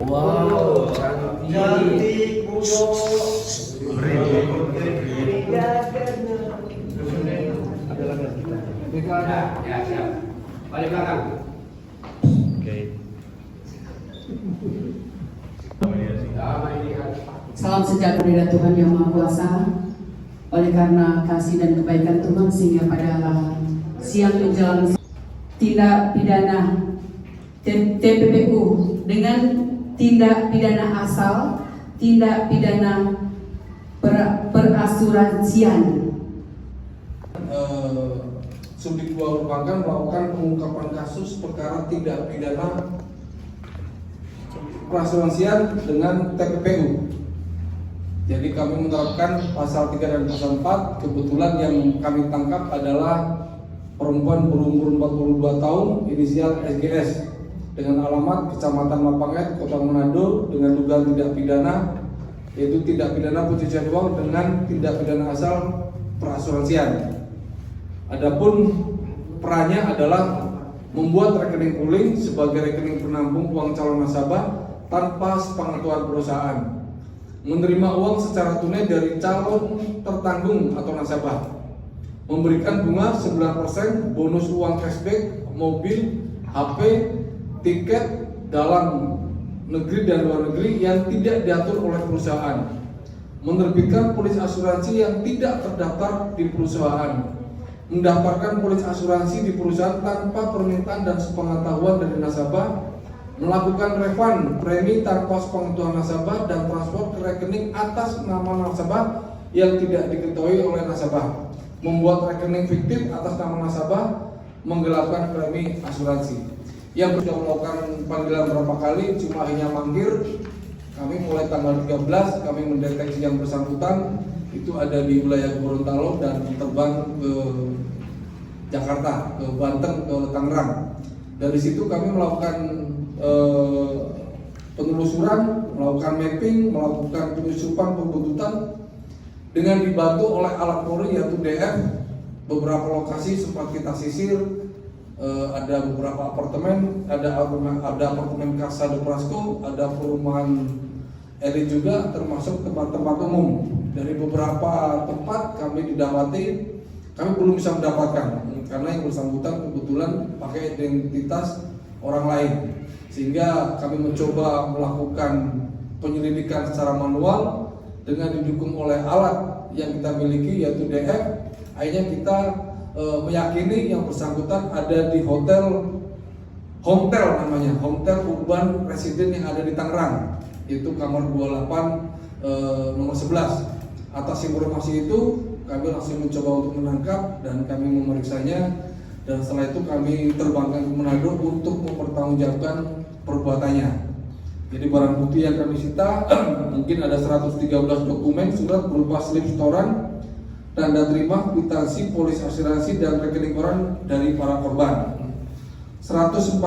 Wow, cantik Bu. Ya, siap. Balik belakang. Oke. Salam sejahtera Tuhan Yang Maha Kuasa. Oleh karena kasih dan kebaikan Tuhan, sehingga pada siang menjelang tindak pidana TPPU dengan tindak pidana asal, tindak pidana perasuransian. Subdit 2 merupakan melakukan pengungkapan kasus perkara tindak pidana perasuransian dengan TPPU. Jadi kami menerapkan pasal 3 dan pasal 4. Kebetulan yang kami tangkap adalah perempuan berumur 42 tahun, inisial SGS, dengan alamat Kecamatan Mapanget, Kota Manado, dengan dugaan tindak pidana, yaitu tindak pidana pencucian uang dengan tindak pidana asal perasuransian. Adapun perannya adalah membuat rekening pooling sebagai rekening penampung uang calon nasabah tanpa sepengetahuan perusahaan, menerima uang secara tunai dari calon tertanggung atau nasabah, memberikan bunga 9%, bonus uang cashback, mobil, HP, tiket dalam negeri dan luar negeri yang tidak diatur oleh perusahaan, menerbitkan polis asuransi yang tidak terdaftar di perusahaan, mendaftarkan polis asuransi di perusahaan tanpa permintaan dan sepengetahuan dari nasabah, melakukan refund premi tanpa sepengetahuan nasabah dan transfer ke rekening atas nama nasabah yang tidak diketahui oleh nasabah, membuat rekening fiktif atas nama nasabah, menggelapkan premi asuransi. Yang sudah melakukan panggilan berapa kali, cuma hanya manggil. Kami mulai tanggal 13 kami mendeteksi yang bersangkutan itu ada di wilayah Gorontalo dan terbang ke Jakarta, ke Banten, ke Tangerang. Dari situ kami melakukan penelusuran, melakukan mapping, melakukan penyusupan penuntutan dengan dibantu oleh alat Polri yaitu DF. Beberapa lokasi sempat kita sisir, ada beberapa apartemen, ada apartemen Casa de Prasco, ada perumahan elit juga, termasuk tempat-tempat umum. Dari beberapa tempat kami didapati, kami belum bisa mendapatkan karena yang bersangkutan kebetulan pakai identitas orang lain, sehingga kami mencoba melakukan penyelidikan secara manual dengan didukung oleh alat yang kita miliki yaitu DF. Akhirnya kita meyakini yang bersangkutan ada di hotel namanya Hotel Urban Resident yang ada di Tangerang, itu kamar 28 nomor 11. Atas informasi itu kami langsung mencoba untuk menangkap dan kami memeriksanya, dan setelah itu kami terbangkan ke Manado untuk mempertanggungjawabkan perbuatannya. Jadi barang bukti yang kami sita mungkin ada 113 dokumen surat berupa slip setoran, tanda terima, kwitansi, polis asuransi, dan rekening koran dari para korban. 114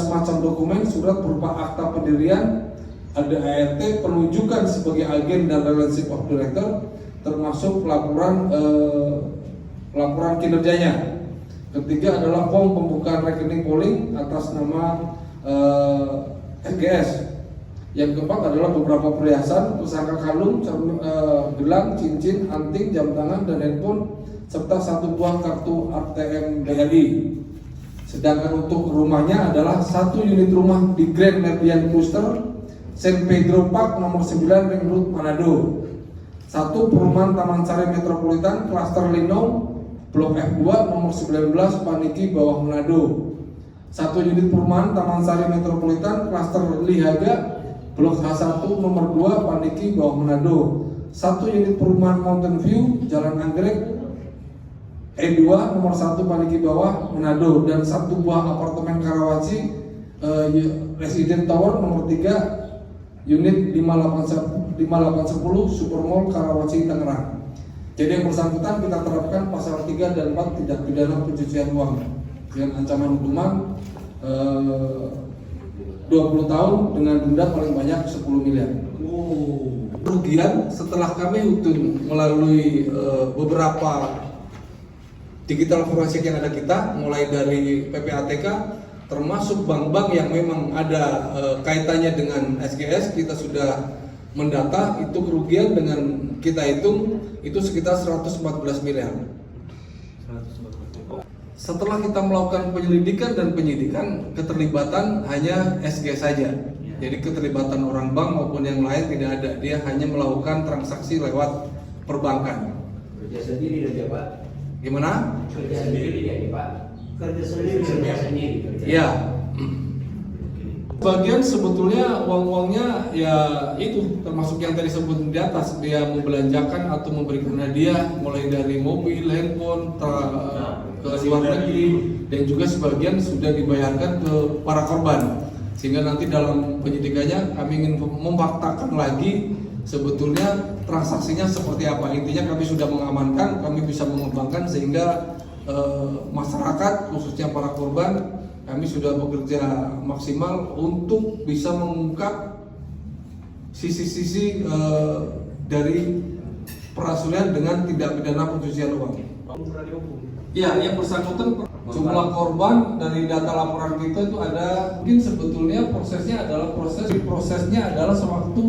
macam dokumen surat berupa akta pendirian, ada ART, penunjukan sebagai agen dan relationship of director, termasuk laporan kinerjanya. Ketiga adalah form pembukaan rekening polling atas nama SGS. Yang keempat adalah beberapa perhiasan, pusaka kalung, gelang, cincin, anting, jam tangan, dan handphone, serta satu buah kartu ATM BRI. Sedangkan untuk rumahnya adalah satu unit rumah di Grand Meridian Cluster, San Pedro Park nomor 9 Ring Road Manado. Satu perumahan Taman Sari Metropolitan, Klaster Linong, Blok F2 nomor 19 Paniki Bawah Manado. Satu unit perumahan Taman Sari Metropolitan, Klaster Lihaga, Blok H1 nomor 2 Paniki Bawah Manado. Satu unit perumahan Mountain View, Jalan Anggrek E2 nomor 1 Paniki Bawah Manado, dan satu buah apartemen Karawaci Resident Tower nomor 3 unit 5810 Supermall Karawaci Tangerang. Jadi yang bersangkutan kita terapkan pasal 3 dan 4 tindak pidana pencucian uang dengan ancaman hukuman 20 tahun dengan denda paling banyak 10 miliar. Kerugian setelah kami hitung melalui beberapa digital forensik yang ada kita, mulai dari PPATK, termasuk bank-bank yang memang ada kaitannya dengan SGS. Kita sudah mendata, itu kerugian dengan kita hitung itu sekitar 114 miliar. Setelah kita melakukan penyelidikan dan penyidikan, keterlibatan hanya SG saja. Jadi keterlibatan orang bank maupun yang lain tidak ada. Dia hanya melakukan transaksi lewat perbankan. Kerja sendiri dia Pak. Gimana? Kerja sendiri dia Pak. Kerja sendiri. Kerja sendiri. Ya. Bagian sebetulnya uang-uangnya ya itu termasuk yang tadi sebut di atas, dia membelanjakan atau memberikan hadiah mulai dari mobil, handphone, ke luar negeri, dan juga sebagian sudah dibayarkan ke para korban. Sehingga nanti dalam penyidikannya kami ingin memfaktakan lagi sebetulnya transaksinya seperti apa. Intinya kami sudah mengamankan, kami bisa mengembangkan sehingga masyarakat khususnya para korban, kami sudah bekerja maksimal untuk bisa mengungkap sisi-sisi dari perasulian dengan tindak pidana pencucian uang. Ya, yang bersangkutan jumlah korban dari data laporan kita itu ada, mungkin sebetulnya prosesnya adalah sewaktu